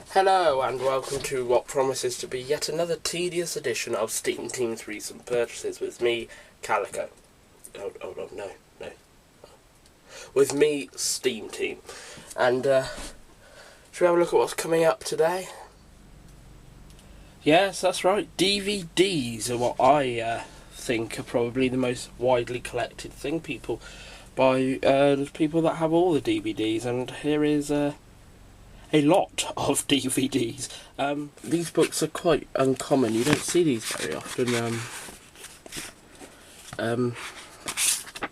Hello and welcome to what promises to be yet another tedious edition of SteamTeam's recent purchases with me, Calico. No. With me, SteamTeam. And, should we have a look at what's coming up today? Yes, that's right, DVDs are what I think are probably the most widely collected thing people by people that have all the DVDs, and here is a lot of DVDs. These books are quite uncommon. You don't see these very often.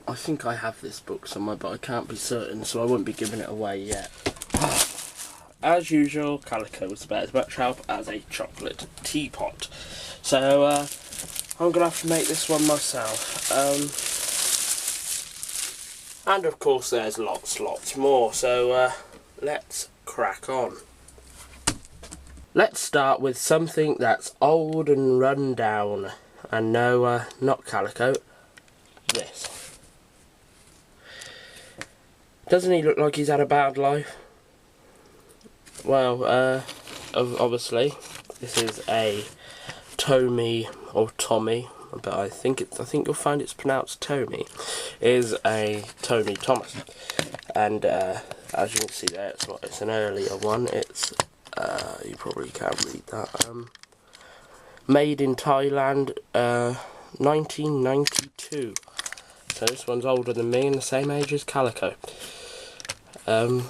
I think I have this book somewhere, but I can't be certain, so I won't be giving it away yet. As usual, Calico was about as much help as a chocolate teapot. So, I'm going to have to make this one myself. And of course there's lots more, so let's crack on. Let's start with something that's old and run down. And no, not Calico, this. Doesn't he look like he's had a bad life? Well, obviously, this is a Tomy, or Tommy, but I think you'll find it's pronounced Tomy, is a TOMY Thomas. And as you can see there, it's an earlier one. It's you probably can't read that. Made in Thailand, 1992. So this one's older than me and the same age as Calico. And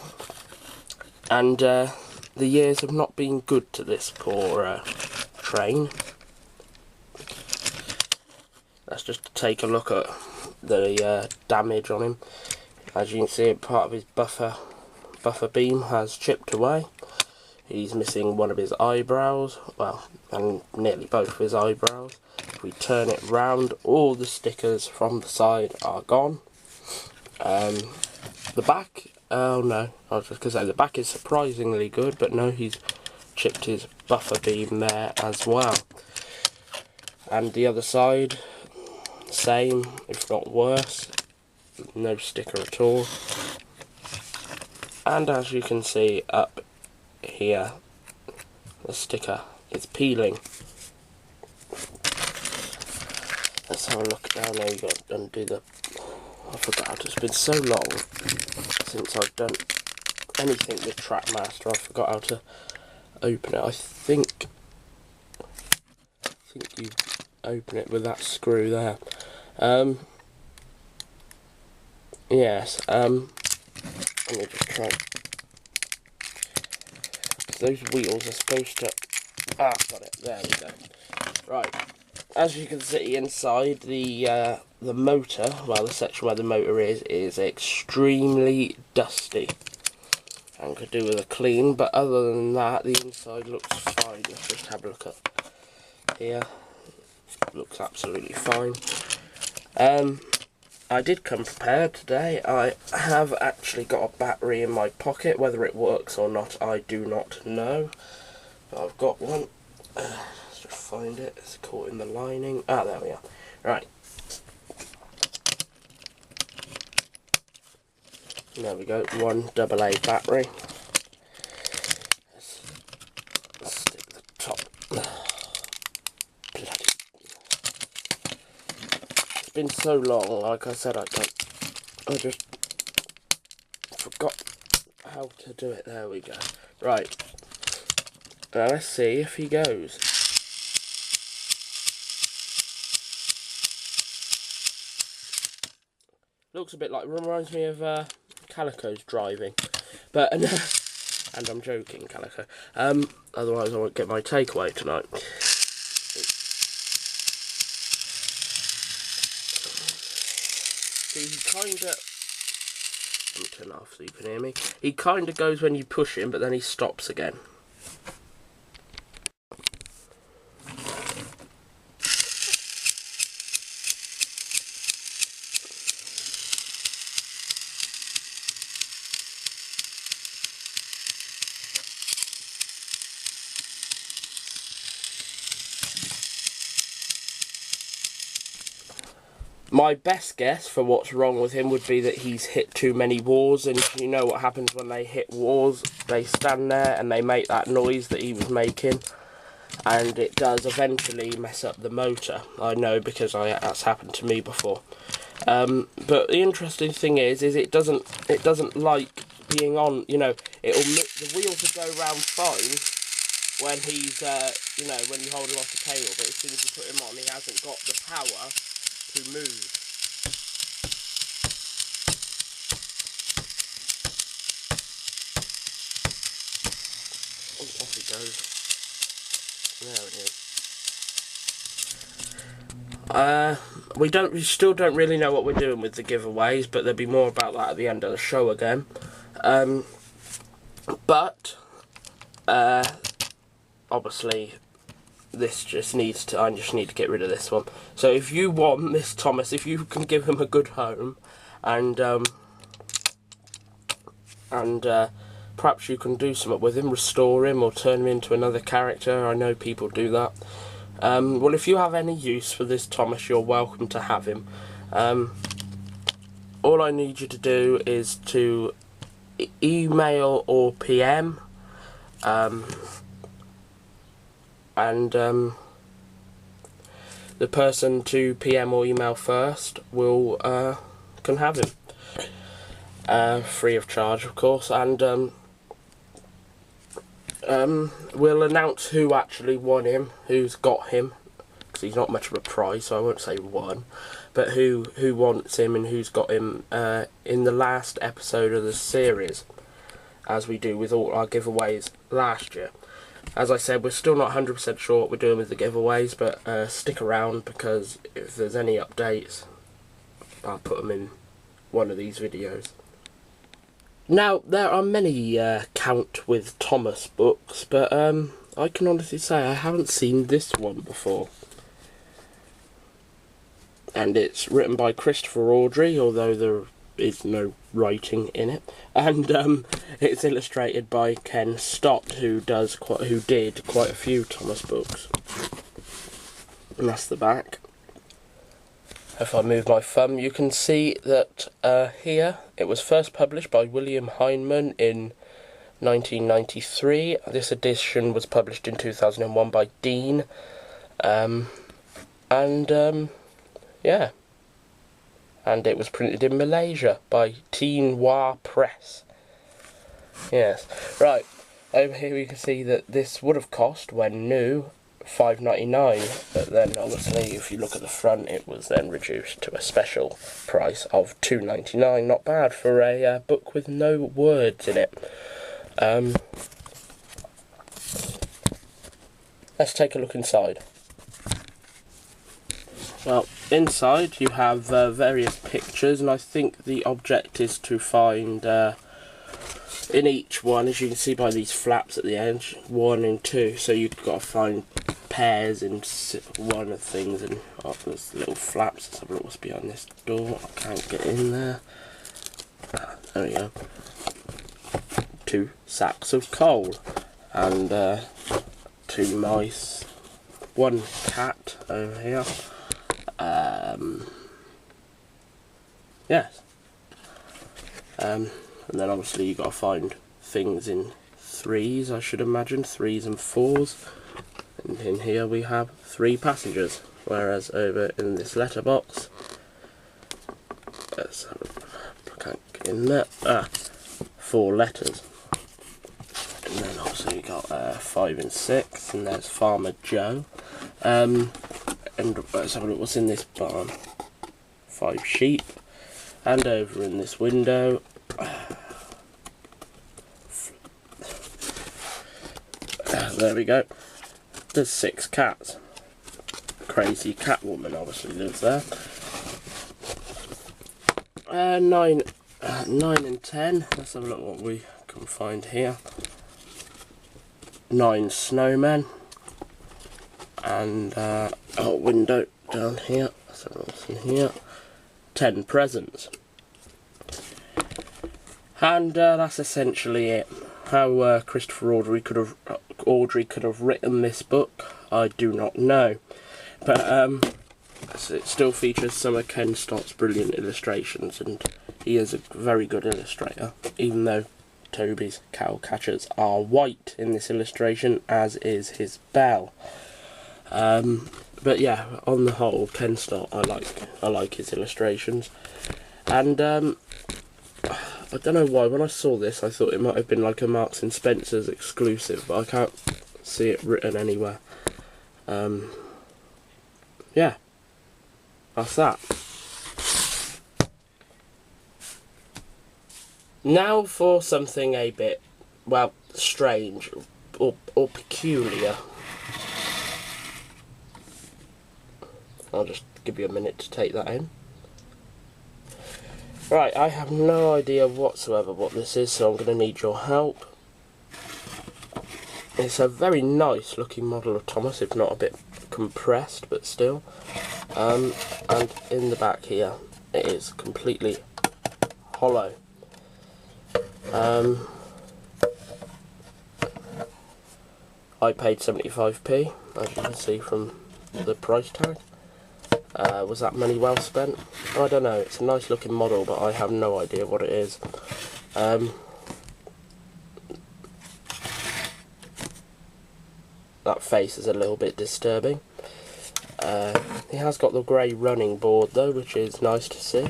the years have not been good to this poor train. Let's just take a look at the damage on him. As you can see, part of his buffer beam has chipped away. He's missing one of his eyebrows, well, and nearly both of his eyebrows. If we turn it round, all the stickers from the side are gone. The back, oh no, I was just going to say the back is surprisingly good, but no, he's chipped his buffer beam there as well. And the other side, same, if not worse. No sticker at all. And as you can see up here, the sticker is peeling. Let's have a look down there. You got to undo the. I forgot. It's been so long since I've done anything with Trackmaster. I forgot how to open it. I think you open it with that screw there. Yes. Let me just try. Those wheels are supposed to. Ah, got it. There we go. Right. As you can see inside, the motor, well, the section where the motor is extremely dusty and could do with a clean. But other than that, the inside looks fine. Let's just have a look at here. Looks absolutely fine. I did come prepared today. I have actually got a battery in my pocket. Whether it works or not, I do not know. But I've got one. Let's just find it. It's caught in the lining. Ah, there we are. Right. There we go. One AA battery. Let's stick the top. Bloody. It's been so long. Like I said, I just forgot how to do it. There we go. Right. Now let's see if he goes. Looks a bit like, reminds me of Calico's driving, but and I'm joking, Calico. Otherwise I won't get my takeaway tonight. See, he kinda. Let me turn it off so you can hear me. He kinda goes when you push him, but then he stops again. My best guess for what's wrong with him would be that he's hit too many walls, and you know what happens when they hit walls? They stand there and they make that noise that he was making, and it does eventually mess up the motor. I know, because that's happened to me before. But the interesting thing is it doesn't like being on. You know, the wheels will go round fine when he's when you hold him off the cable, but as soon as you put him on, he hasn't got the power to move. Oh, off he goes. There it is. We still don't really know what we're doing with the giveaways, but there'll be more about that at the end of the show again. Obviously, this just needs to. I just need to get rid of this one. So if you want this Thomas, if you can give him a good home, and perhaps you can do something with him, restore him, or turn him into another character. I know people do that. Well, if you have any use for this Thomas, you're welcome to have him. All I need you to do is to email or PM, the person to PM or email first can have him, free of charge, of course, and we'll announce who actually won him, who's got him, because he's not much of a prize, so I won't say won, but who wants him and who's got him in the last episode of the series, as we do with all our giveaways last year. As I said, we're still not 100% sure what we're doing with the giveaways, but stick around, because if there's any updates, I'll put them in one of these videos. Now, there are many Count with Thomas books, but I can honestly say I haven't seen this one before. And it's written by Christopher Audrey, although there is no writing in it. And it's illustrated by Ken Stott, who did quite a few Thomas books. And that's the back. If I move my thumb, you can see that here it was first published by William Heinemann in 1993. This edition was published in 2001 by Dean. Yeah. And it was printed in Malaysia by Tinhua Press. Yes. Right. Over here we can see that this would have cost, when new, $5.99, but then obviously if you look at the front, it was then reduced to a special price of $2.99. Not bad for a book with no words in it. Let's take a look inside. Well, inside you have various pictures, and I think the object is to find in each one, as you can see by these flaps at the edge, 1 and 2, so you've got to find pairs in one of things, and there's little flaps. Let's have a look what's behind this door. I can't get in there. There we go. 2 sacks of coal, and 2 mice, 1 cat over here. Yes. And then obviously you've got to find things in 3s, I should imagine, 3s and 4s. And in here we have 3 passengers, whereas over in this letterbox, let's have a, can't get in there, 4 letters. And then also you got 5 and 6, and there's Farmer Joe. And let's have a look what's in this barn. 5 sheep. And over in this window, there we go. There's 6 cats. Crazy cat woman obviously lives there. 9 and 10. Let's have a look what we can find here. 9 snowmen. And a window down here. Let's have a look what's in here. 10 presents. And that's essentially it. How Christopher Audrey could have written this book, I do not know. But it still features some of Ken Stott's brilliant illustrations, and he is a very good illustrator, even though Toby's cow catchers are white in this illustration, as is his bell. But yeah, on the whole, Ken Stott, I like his illustrations. And I don't know why, when I saw this I thought it might have been like a Marks and Spencer's exclusive, but I can't see it written anywhere. Yeah, that's that. Now for something a bit, well, strange or peculiar. I'll just give you a minute to take that in. Right, I have no idea whatsoever what this is, so I'm going to need your help. It's a very nice looking model of Thomas, if not a bit compressed, but still. And in the back here, it is completely hollow. I paid 75p, as you can see from the price tag. Was that money well spent? I don't know, it's a nice looking model, but I have no idea what it is. That face is a little bit disturbing. He has got the grey running board though, which is nice to see.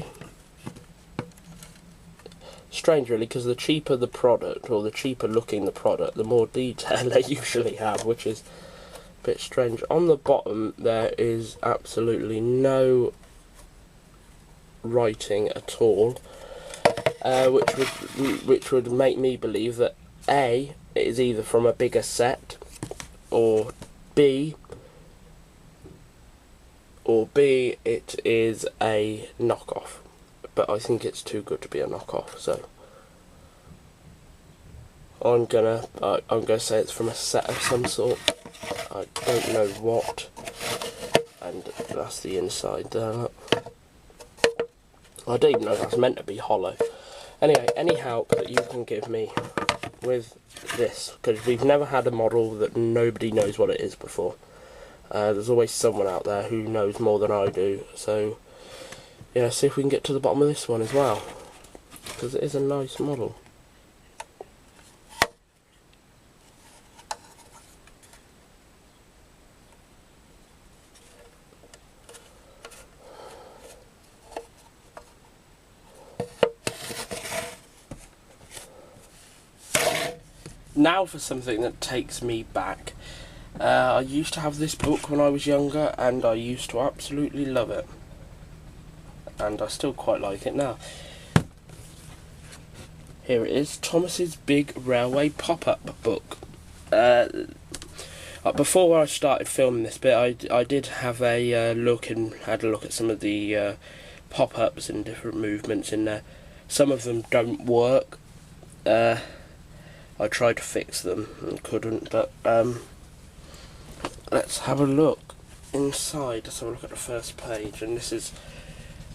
Strange really, because the cheaper the product, or the cheaper looking the product, the more detail they usually have, which is a bit strange. On the bottom there is absolutely writing at all, which would make me believe that A, it is either from a bigger set, or B, it is a knockoff. But I think it's too good to be a knockoff, so I'm gonna say it's from a set of some sort. I don't know what. And that's the inside there. Look. I don't even know if that's meant to be hollow. Anyway, any help that you can give me with this, because we've never had a model that nobody knows what it is before. There's always someone out there who knows more than I do, so yeah, see if we can get to the bottom of this one as well, because it is a nice model. Now for something that takes me back. I used to have this book when I was younger, and I used to absolutely love it. And I still quite like it now. Here it is, Thomas's Big Railway Pop-Up Book. Before I started filming this bit, I did have a look at some of the pop-ups and different movements in there. Some of them don't work. I tried to fix them and couldn't, but let's have a look inside. Let's have a look at the first page, and this is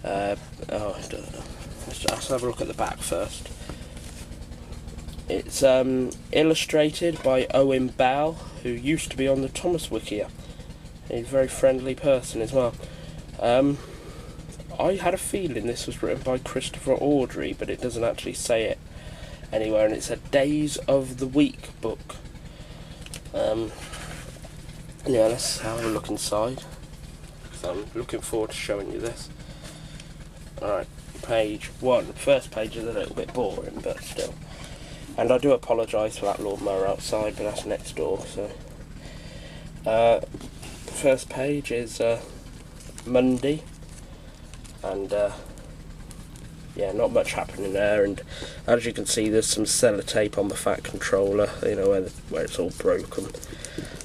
let's have a look at the back first. It's illustrated by Owen Bell, who used to be on the Thomas Wikia. A very friendly person as well. I had a feeling this was written by Christopher Audrey, but it doesn't actually say it anywhere, and it's a Days of the Week book. Yeah, let's have a look inside. I'm looking forward to showing you this. Alright, page 1. The first page is a little bit boring, but still. And I do apologise for that lawnmower outside, but that's next door, so. The first page is Monday, and yeah, not much happening there, and as you can see there's some sellotape on the fat controller, you know, where it's all broken.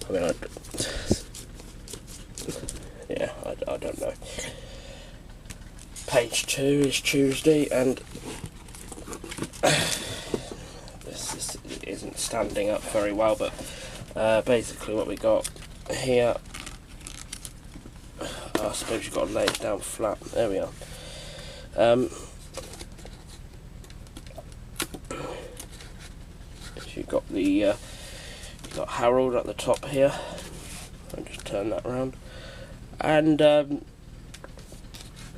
I mean, I don't know. Page 2 is Tuesday, and this isn't standing up very well, but basically what we got here, I suppose you've got to lay it down flat. There we are. You've got you've got Harold at the top here. I'll just turn that around, and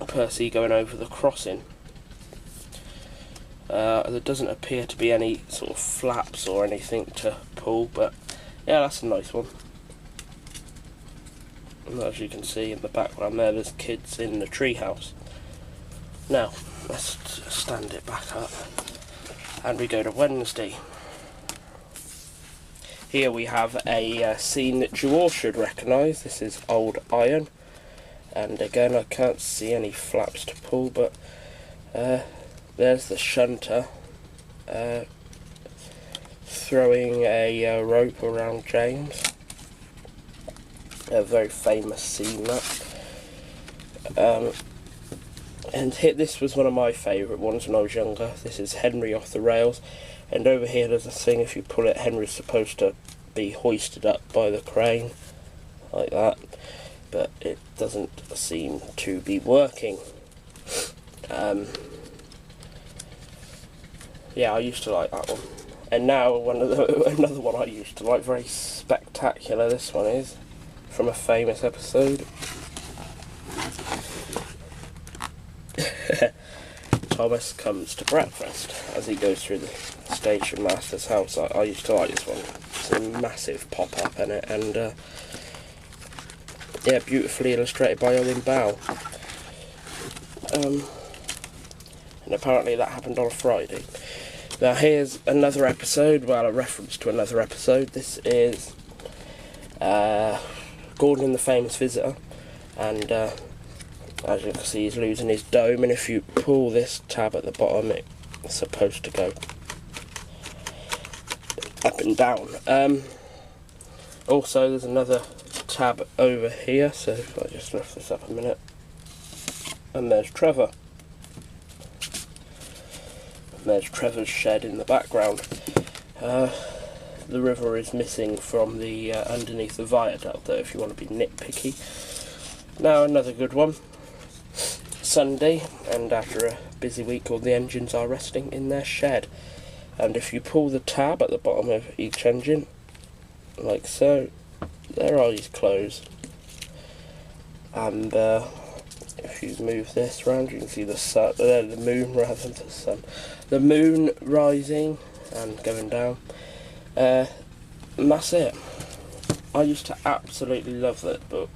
Percy going over the crossing. There doesn't appear to be any sort of flaps or anything to pull, but yeah, that's a nice one. And as you can see in the background there's kids in the treehouse. Now, let's stand it back up and we go to Wednesday. Here we have a scene that you all should recognise. This is old iron, and again I can't see any flaps to pull, but there's the shunter throwing a rope around James. A very famous scene that. And this was one of my favourite ones when I was younger. This is Henry off the rails, and over here there's a thing, if you pull it, Henry's supposed to be hoisted up by the crane, like that, but it doesn't seem to be working. Yeah, I used to like that one. And now another one I used to like, very spectacular this one is, from a famous episode. Thomas comes to breakfast as he goes through the station master's house. I used to like this one. It's a massive pop-up in it, and yeah, beautifully illustrated by Owen Bow. And apparently that happened on a Friday. Now here's another episode, well, a reference to another episode. This is Gordon and the Famous Visitor, and as you can see, he's losing his dome, and if you pull this tab at the bottom, it's supposed to go up and down. Also, there's another tab over here, so if I just lift this up a minute, and there's Trevor. And there's Trevor's shed in the background. The river is missing from the underneath the viaduct, though, if you want to be nitpicky. Now, another good one. Sunday, and after a busy week, all the engines are resting in their shed. And if you pull the tab at the bottom of each engine, like so, their eyes close. And if you move this round, you can see the sun, the moon rather than the sun. The moon rising and going down. And that's it. I used to absolutely love that book.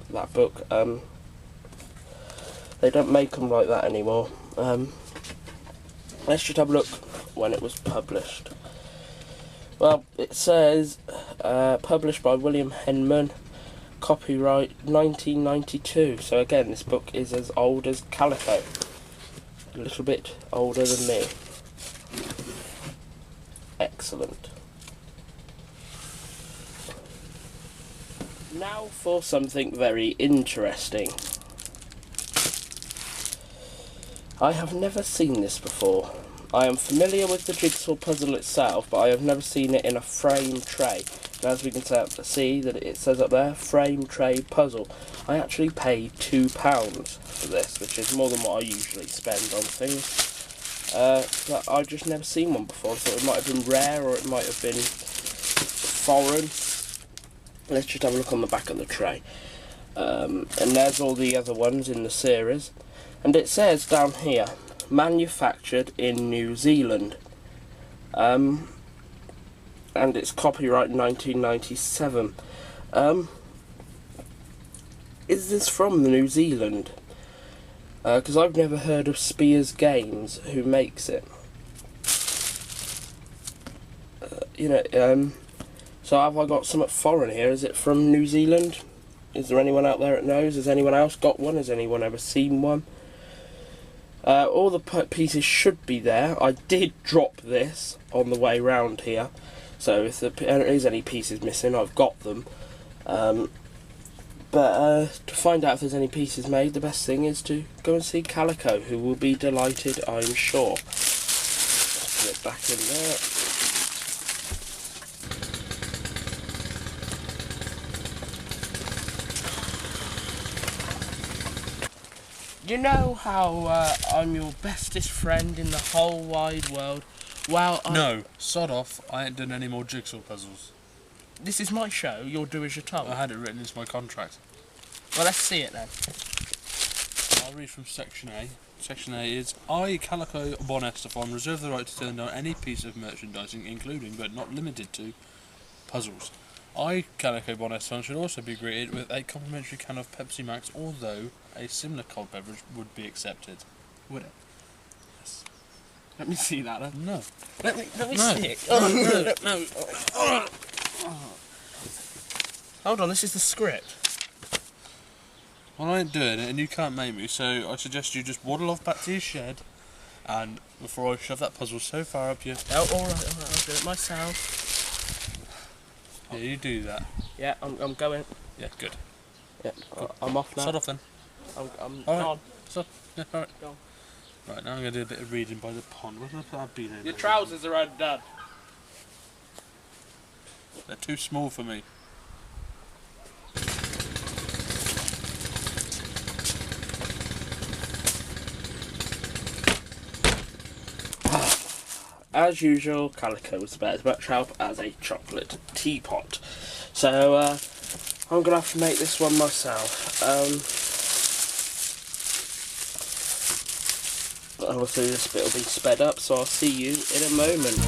They don't make them like that anymore. Let's just have a look when it was published. Well, it says published by William Henman, copyright 1992. So again, this book is as old as Calico. A little bit older than me. Excellent. Now for something very interesting. I have never seen this before. I am familiar with the jigsaw puzzle itself, but I have never seen it in a frame tray. And as we can see that it says up there, frame tray puzzle. I actually paid £2 for this, which is more than what I usually spend on things. But I've just never seen one before, so it might have been rare or it might have been foreign. Let's just have a look on the back of the tray. And there's all the other ones in the series. And it says down here, manufactured in New Zealand. And it's copyright 1997. Is this from New Zealand? Because I've never heard of Spears Games, who makes it. So have I got something foreign here? Is it from New Zealand? Is there anyone out there that knows? Has anyone else got one? Has anyone ever seen one? All the pieces should be there. I did drop this on the way round here, so if there is any pieces missing, I've got them. But to find out if there's any pieces made, the best thing is to go and see Calico, who will be delighted, I'm sure. Let's put it back in there. You know how I'm your bestest friend in the whole wide world? Well, No, sod off. I ain't done any more jigsaw puzzles. This is my show, you'll do as you're told. I had it written into my contract. Well, let's see it then. I'll read from Section A. Section A is, I, CalicoBonEsterphon, reserve the right to turn down any piece of merchandising, including, but not limited to, puzzles. I, CalicoBonEsterphon, should also be greeted with a complimentary can of Pepsi Max, although a similar cold beverage would be accepted. Would it? Yes. Let me see that. No. Let me No. see it. Oh, No. Hold on, this is the script. Well, I ain't doing it, and you can't make me, so I suggest you just waddle off back to your shed, and before I shove that puzzle so far up you... Oh, alright, I'll do it myself. Yeah, you do that. Yeah, I'm going. Yeah, good. Yeah, I'm off now. Start off then. I'm All right. gone. So, yeah, alright. Go on. Right, now I'm going to do a bit of reading by the pond. Where did I put that bean over? Your trousers are undone. They're too small for me. As usual, Calico was about as much help as a chocolate teapot. So, I'm going to have to make this one myself. Obviously this bit will be sped up, so I'll see you in a moment.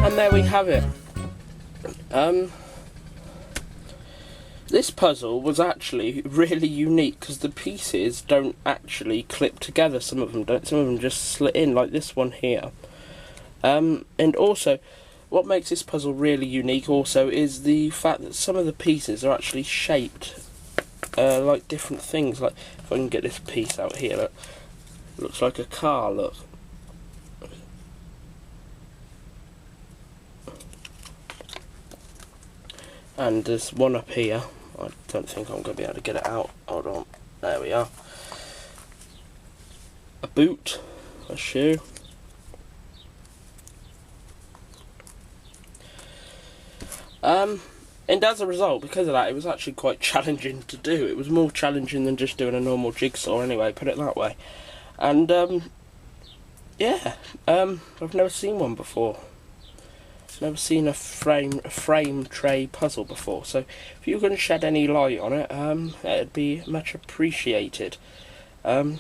And there we have it. This puzzle was actually really unique because the pieces don't actually clip together. Some of them don't. Some of them just slit in, like this one here. And also, what makes this puzzle really unique also is the fact that some of the pieces are actually shaped like different things. Like if I can get this piece out here, look, it looks like a car. Look. And there's one up here. I don't think I'm going to be able to get it out. Hold on. There we are. A boot. A shoe. And as a result, because of that, it was actually quite challenging to do. It was more challenging than just doing a normal jigsaw anyway, put it that way. And, yeah. I've never seen one before. Never seen a frame tray puzzle before, so if you can shed any light on it, it'd be much appreciated. Anyway,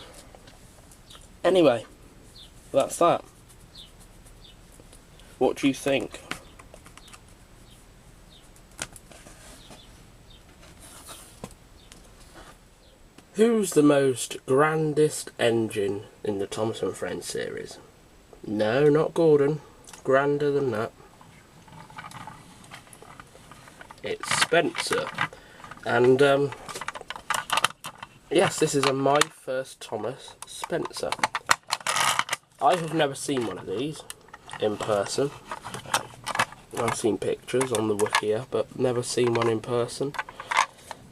that's that. What do you think? Who's the most grandest engine in the Thomas and Friends series? No, not Gordon. Grander than that. It's Spencer, and yes, this is a My First Thomas Spencer. I have never seen one of these in person. I've seen pictures on the Wikia, but never seen one in person.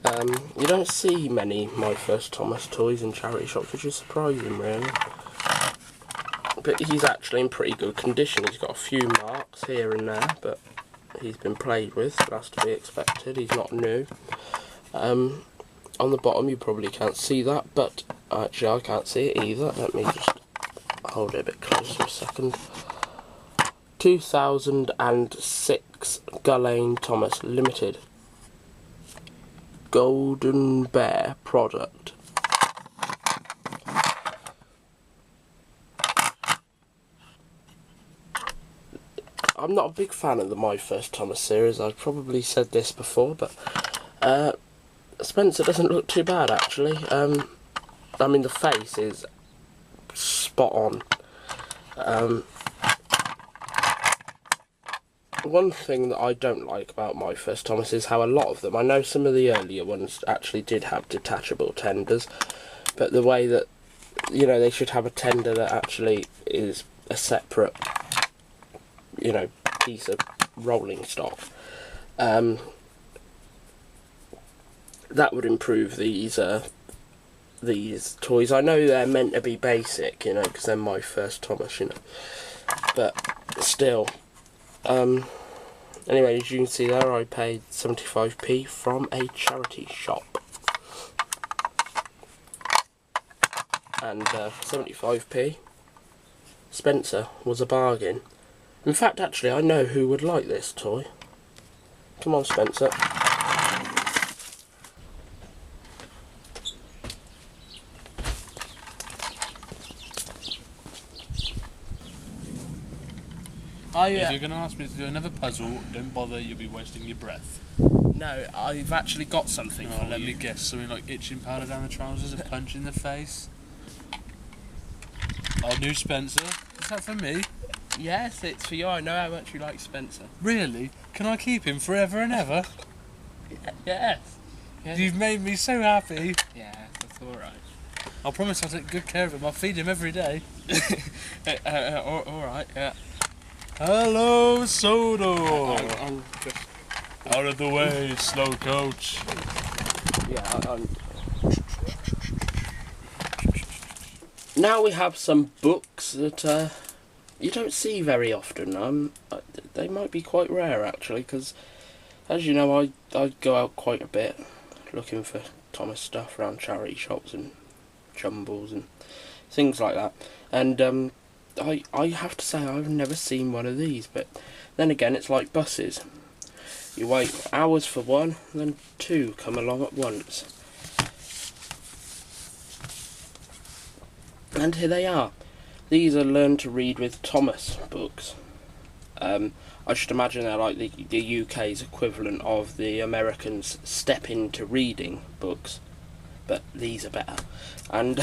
You don't see many My First Thomas toys in charity shops, which is surprising really. But he's actually in pretty good condition. He's got a few marks here and there, but he's been played with, so that's to be expected. He's not new. On the bottom you probably can't see that, but actually I can't see it either. Let me just hold it a bit closer a second. 2006 Gullane Thomas Limited Golden Bear product. I'm not a big fan of the My First Thomas series. I've probably said this before, but Spencer doesn't look too bad actually. I mean the face is spot on. One thing that I don't like about My First Thomas is how a lot of them, I know some of the earlier ones actually did have detachable tenders, but the way that, you know, they should have a tender that actually is a separate, you know, piece of rolling stock. That would improve these toys. I know they're meant to be basic, you know, because they're My First Thomas, you know, but still. Anyway, as you can see there, I paid 75p from a charity shop. and 75p. Spencer was a bargain. In fact, actually, I know who would like this toy. Come on, Spencer. If you're going to ask me to do another puzzle, don't bother, you'll be wasting your breath. No, I've actually got something for you. Let me guess, something like itching powder down the trousers, a punch in the face. Oh, new Spencer. Is that for me? Yes, it's for you. I know how much you like Spencer. Really? Can I keep him forever and ever? Yes. You've made me so happy. Yeah, that's alright. I promise I'll take good care of him. I'll feed him every day. Alright, yeah. Hello, Sodo! I'm just... Out of the way, slow coach. Yeah, Now we have some books that you don't see very often. They might be quite rare actually, because as you know, I go out quite a bit looking for Thomas stuff around charity shops and jumbles and things like that. And I have to say I've never seen one of these, but then again, it's like buses. You wait hours for one, then two come along at once. And here they are. These are Learn to Read with Thomas books. I should imagine they're like the UK's equivalent of the Americans' Step Into Reading books, but these are better. And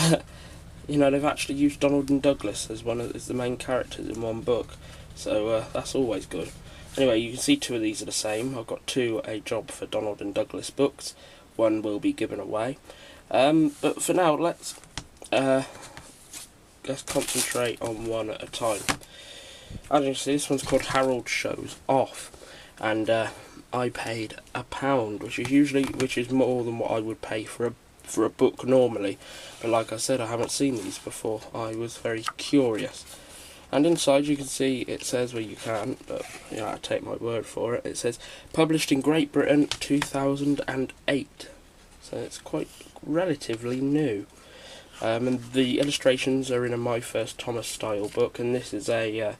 you know, they've actually used Donald and Douglas as the main characters in one book, so that's always good. Anyway, you can see two of these are the same. I've got two A Job for Donald and Douglas books. One will be given away. But for now, let's concentrate on one at a time. As you can see, this one's called Harold Shows Off, and I paid £1, which is more than what I would pay for a book normally. But like I said, I haven't seen these before. I was very curious. And inside you can see it says, well, you can't, but you know, I take my word for it. It says published in Great Britain 2008, so it's quite relatively new. And the illustrations are in a My First Thomas style book, and this is a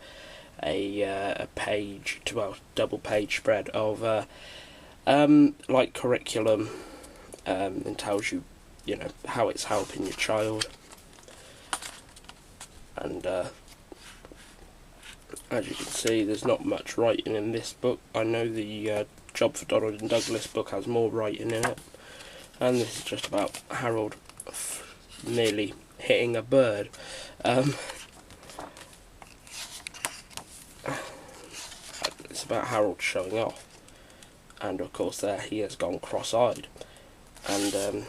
page, well, double page spread of like curriculum, and tells you, you know, how it's helping your child. And as you can see, there's not much writing in this book. I know the Job for Donald and Douglas book has more writing in it, and this is just about Harold nearly hitting a bird. It's about Harold showing off, and of course there he has gone cross-eyed, and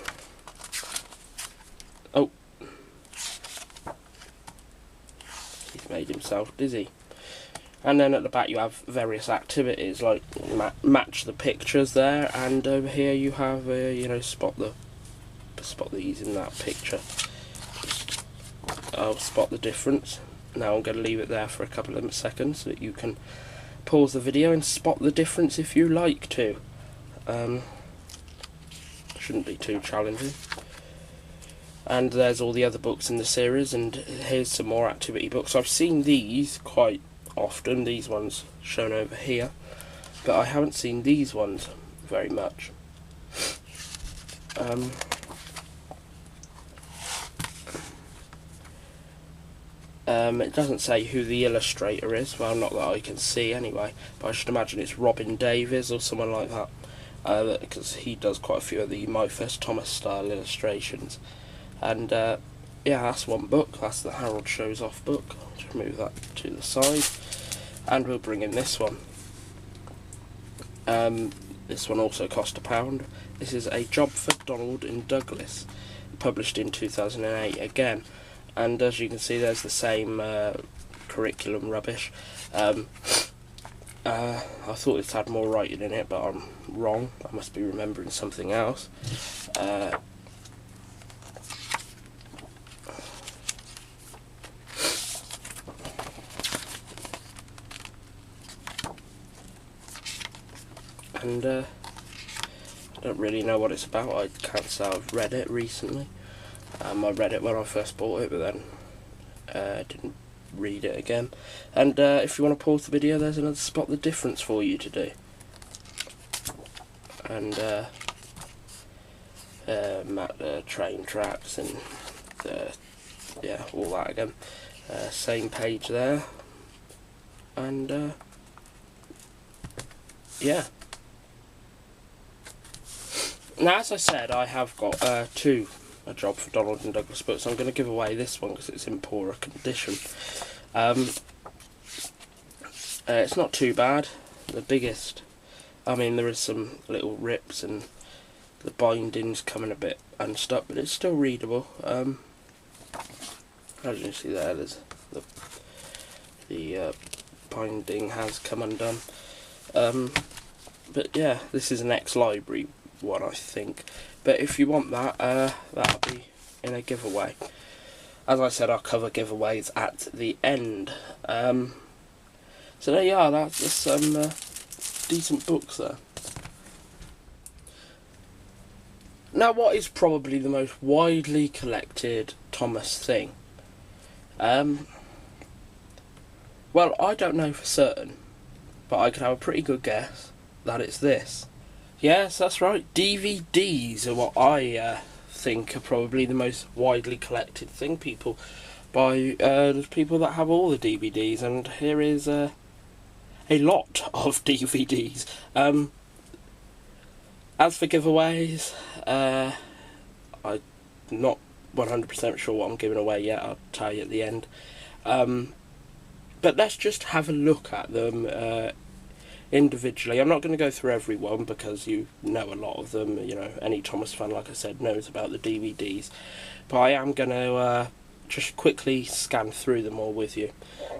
oh, he's made himself dizzy. And then at the back you have various activities like match the pictures there, and over here you have you know, spot these in that picture. I'll spot the difference. Now I'm going to leave it there for a couple of seconds so that you can pause the video and spot the difference if you like to. Shouldn't be too challenging. And there's all the other books in the series, and here's some more activity books. I've seen these quite often, these ones shown over here, but I haven't seen these ones very much. It doesn't say who the illustrator is, well, not that I can see anyway, but I should imagine it's Robin Davies or someone like that, because he does quite a few of the My First Thomas style illustrations. And yeah, that's one book, that's the Harold Shows Off book. I'll just move that to the side, and we'll bring in this one. This one also cost £1. This is A Job for Donald and Douglas, published in 2008 again. And as you can see, there's the same curriculum rubbish. I thought this had more writing in it, but I'm wrong. I must be remembering something else. And I don't really know what it's about. I can't say I've read it recently. I read it when I first bought it, but then didn't read it again. And if you want to pause the video, there's another spot the difference for you to do. And map the train tracks and yeah, all that again. Same page there. And yeah. Now, as I said, I have got A Job for Donald and Douglas books. I'm going to give away this one because it's in poorer condition. It's not too bad. The biggest, I mean, there is some little rips and the binding's coming a bit unstuck, but it's still readable. As you can see there, there's the binding has come undone. But yeah, this is an ex-library one, I think. But if you want that, that'll be in a giveaway. As I said, I'll cover giveaways at the end. So there you are, that's some decent books there. Now, what is probably the most widely collected Thomas thing? Well, I don't know for certain, but I could have a pretty good guess that it's this. Yes, that's right, DVDs are what I think are probably the most widely collected thing. People buy, there's people that have all the DVDs, and here is a lot of DVDs. As for giveaways, I'm not 100% sure what I'm giving away yet. I'll tell you at the end. But let's just have a look at them individually. I'm not going to go through every one because you know a lot of them. You know, any Thomas fan, like I said, knows about the DVDs. But I am going to just quickly scan through them all with you.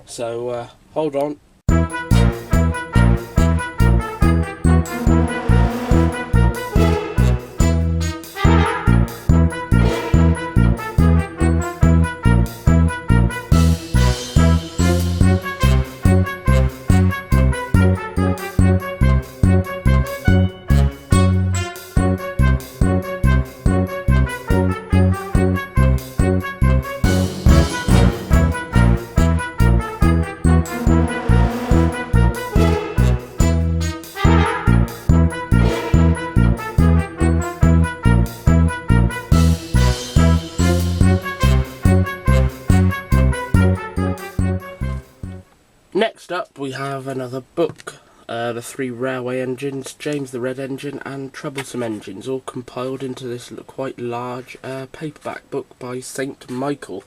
So hold on. Next up we have another book, the 3 railway engines, James the Red Engine and Troublesome Engines, all compiled into this quite large paperback book by St. Michael.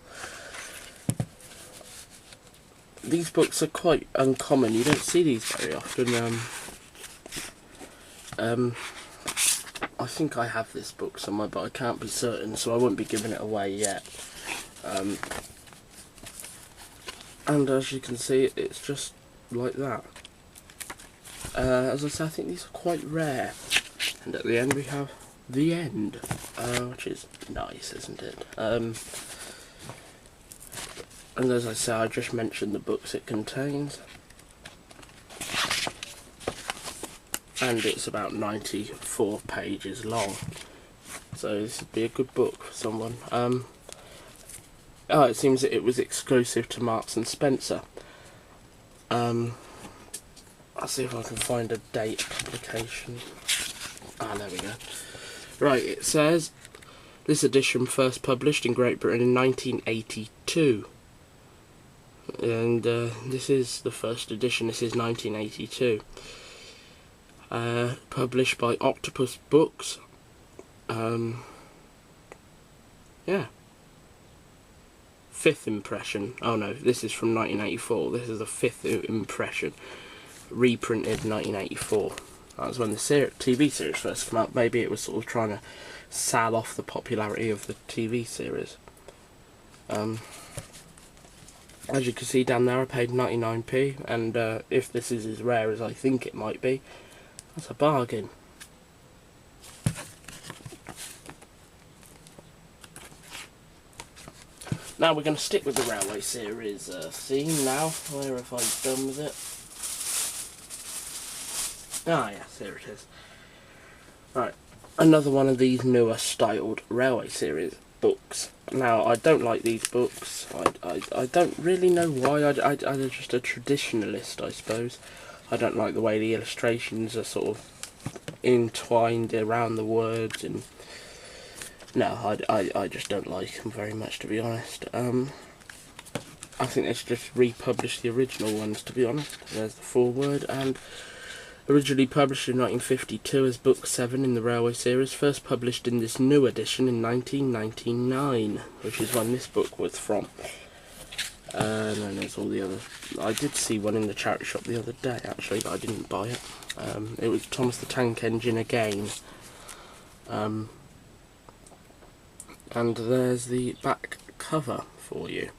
These books are quite uncommon, you don't see these very often. I think I have this book somewhere, but I can't be certain, so I won't be giving it away yet. And as you can see, it's just like that. As I said, I think these are quite rare. And at the end we have the end, which is nice, isn't it? And as I said, I just mentioned the books it contains. And it's about 94 pages long. So this would be a good book for someone. Oh, it seems that it was exclusive to Marks and Spencer. I'll see if I can find a date of publication. Ah, there we go. Right, it says, this edition first published in Great Britain in 1982. And this is the first edition, this is 1982. Published by Octopus Books. Yeah. 5th impression. Oh no, this is from 1984. This is the 5th impression. Reprinted 1984. That was when the TV series first came out. Maybe it was sort of trying to sell off the popularity of the TV series. As you can see down there, I paid 99p, and if this is as rare as I think it might be, that's a bargain. Now we're going to stick with the Railway series theme now. Where have I done with it? Ah yes, here it is. Right, another one of these newer styled Railway series. books. Now, I don't like these books. I don't really know why. I'm just a traditionalist, I suppose. I don't like the way the illustrations are sort of entwined around the words, and no, I just don't like them very much, to be honest. I think they should just republish the original ones, to be honest. There's the foreword, and originally published in 1952 as Book 7 in the Railway series, first published in this new edition in 1999, which is when this book was from. And then there's all the other. I did see one in the charity shop the other day, actually, but I didn't buy it. It was Thomas the Tank Engine again. And there's the back cover for you.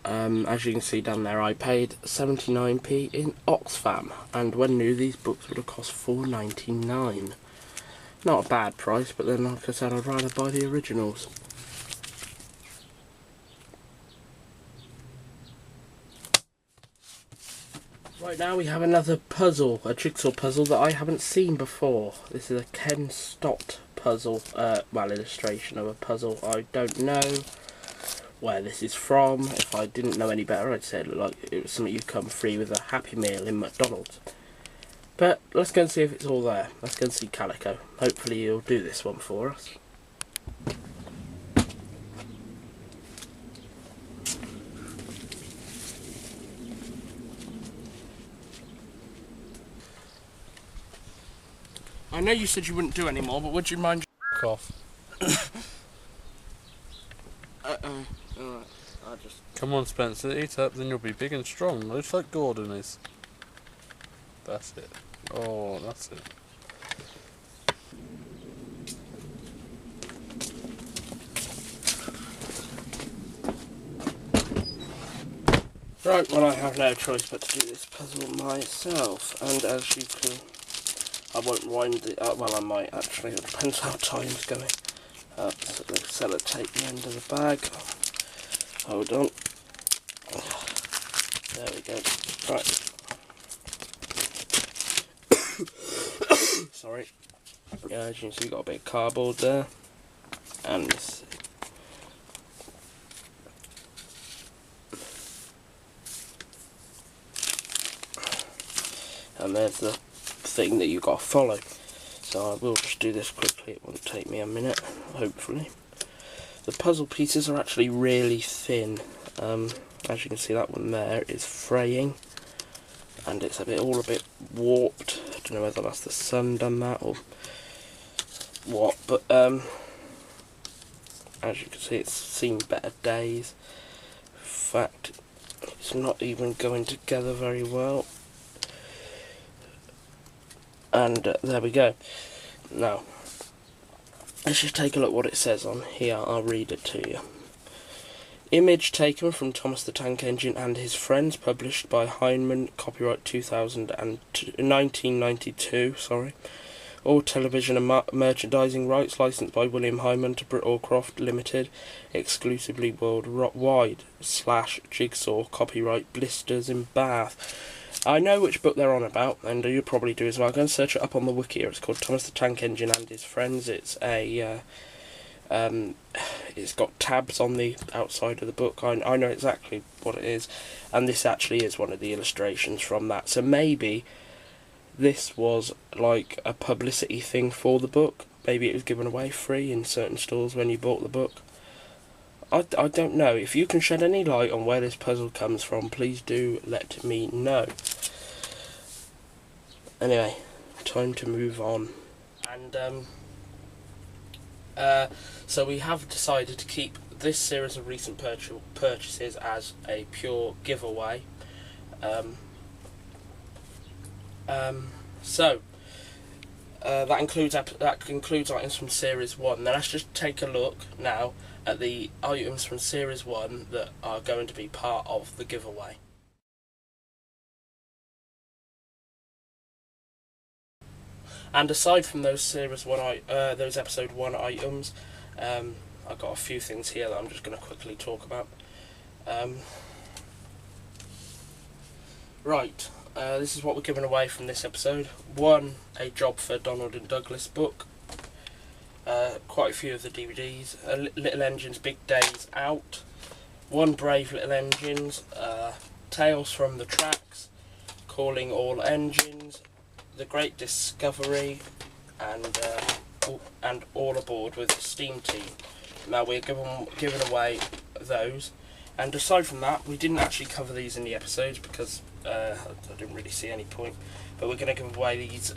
As you can see down there, I paid 79p in Oxfam, and when new, these books would have cost £4.99. Not a bad price, but then, like I said, I'd rather buy the originals. Right, now we have another puzzle, a jigsaw puzzle that I haven't seen before. This is a Ken Stott puzzle, well, illustration of a puzzle. I don't know where this is from. If I didn't know any better, I'd say it looked like it was something you'd come free with a Happy Meal in McDonald's. But let's go and see if it's all there. Let's go and see Calico. Hopefully he'll do this one for us. I know you said you wouldn't do any more, but would you mind off? Alright, I'll just... Come on, Spencer, eat up, then you'll be big and strong, just like Gordon is. That's it. Oh, that's it. Right, well, I have no choice but to do this puzzle myself, and as you can... I won't wind it up, well I might actually, it depends how time's going. So the sellotape the end of the bag. Hold on. There we go. Right. Sorry. Yeah, as you can see, we've got a bit of cardboard there. And this. And there's the thing that you've got to follow. So I will just do this quickly, it won't take me a minute, hopefully. The puzzle pieces are actually really thin. As you can see, that one there is fraying, and it's all a bit warped. I don't know whether that's the sun done that or what, but as you can see, it's seen better days. In fact, it's not even going together very well. And there we go. Now, let's just take a look what it says on here. I'll read it to you. Image taken from Thomas the Tank Engine and His Friends, published by Heinemann, copyright 1992, sorry. All television and merchandising rights licensed by William Heinemann to Brit Allcroft Limited, exclusively worldwide, / Jigsaw, copyright Blisters in Bath. I know which book they're on about, and you probably do as well. Go and search it up on the wiki. It's called Thomas the Tank Engine and His Friends. It's a, it's got tabs on the outside of the book. I know exactly what it is, and this actually is one of the illustrations from that. So maybe this was like a publicity thing for the book. Maybe it was given away free in certain stores when you bought the book. I don't know. If you can shed any light on where this puzzle comes from, please do let me know. Anyway, time to move on. And so we have decided to keep this series of recent purchases as a pure giveaway. So that includes items from Series 1. Now let's just take a look now at the items from Series 1 that are going to be part of the giveaway. And aside from those Series 1, those Episode 1 items, I've got a few things here that I'm just going to quickly talk about. Right, this is what we're giving away from this episode. 1, a Job for Donald and Douglas book, quite a few of the DVDs. Little Engines Big Days Out, One Brave Little Engines, Tales from the Tracks, Calling All Engines, The Great Discovery, and All Aboard with the Steam Team. Now we're giving away those, and aside from that, we didn't actually cover these in the episodes because I didn't really see any point. But we're going to give away these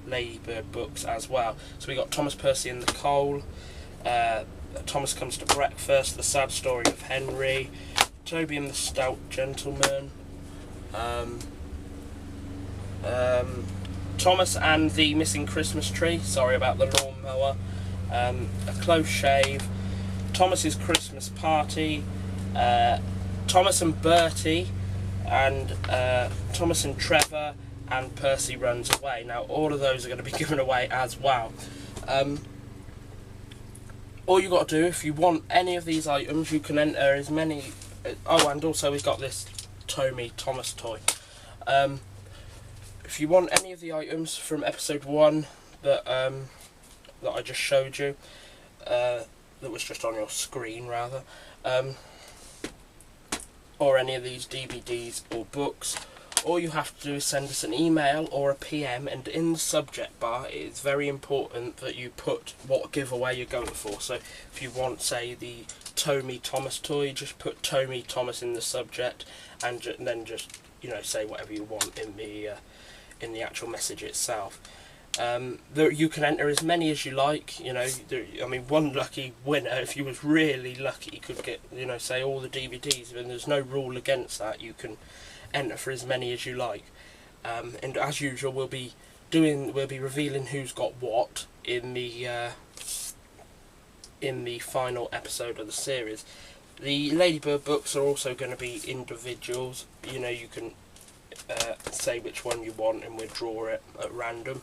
Ladybird books as well. So we got Thomas Percy and the Coal, Thomas Comes to Breakfast, The Sad Story of Henry, Toby and the Stout Gentleman, Thomas and the Missing Christmas Tree, sorry about the lawnmower, A Close Shave, Thomas's Christmas Party, Thomas and Bertie, and Thomas and Trevor, and Percy Runs Away. Now all of those are going to be given away as well. All you got to do, if you want any of these items, you can enter as many. Oh, and also we've got this TOMY Thomas toy. If you want any of the items from episode 1 that I just showed you, that was just on your screen rather, or any of these DVDs or books, all you have to do is send us an email or a PM, and in the subject bar it is very important that you put what giveaway you're going for. So if you want, say, the TOMY Thomas toy, just put TOMY Thomas in the subject, and then just, you know, say whatever you want in the actual message itself. You can enter as many as you like. You know, I mean, one lucky winner, if you was really lucky, could get, you know, say all the DVDs, and there's no rule against that. You can enter for as many as you like, and as usual we'll be revealing who's got what in the final episode of the series. The Ladybird books are also going to be individuals. You know, you can say which one you want and we'll draw it at random.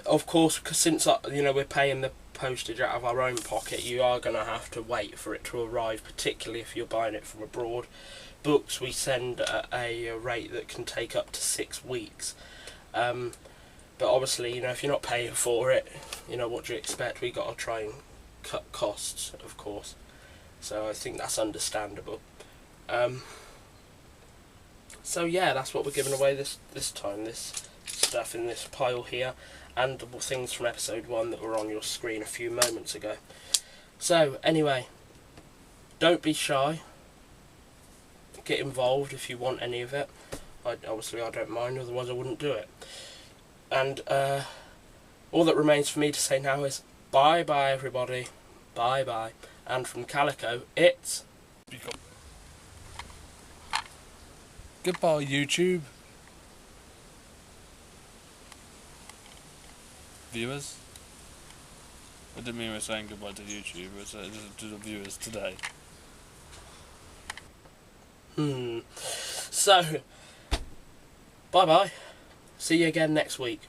Of course, cause since you know, we're paying the postage out of our own pocket, you are going to have to wait for it to arrive, particularly if you're buying it from abroad. Books we send at a rate that can take up to 6 weeks, but obviously, you know, if you're not paying for it, you know, what do you expect? We got to try and cut costs, of course, so I think that's understandable. So yeah, that's what we're giving away this time, this stuff in this pile here, and the things from episode 1 that were on your screen a few moments ago. So anyway, don't be shy, get involved if you want any of it. Obviously I don't mind, otherwise I wouldn't do it. And all that remains for me to say now is bye bye everybody, bye bye. And from Calico, it's goodbye YouTube viewers. I didn't mean we were saying goodbye to YouTube, we were saying to the viewers today. So, bye bye. See you again next week.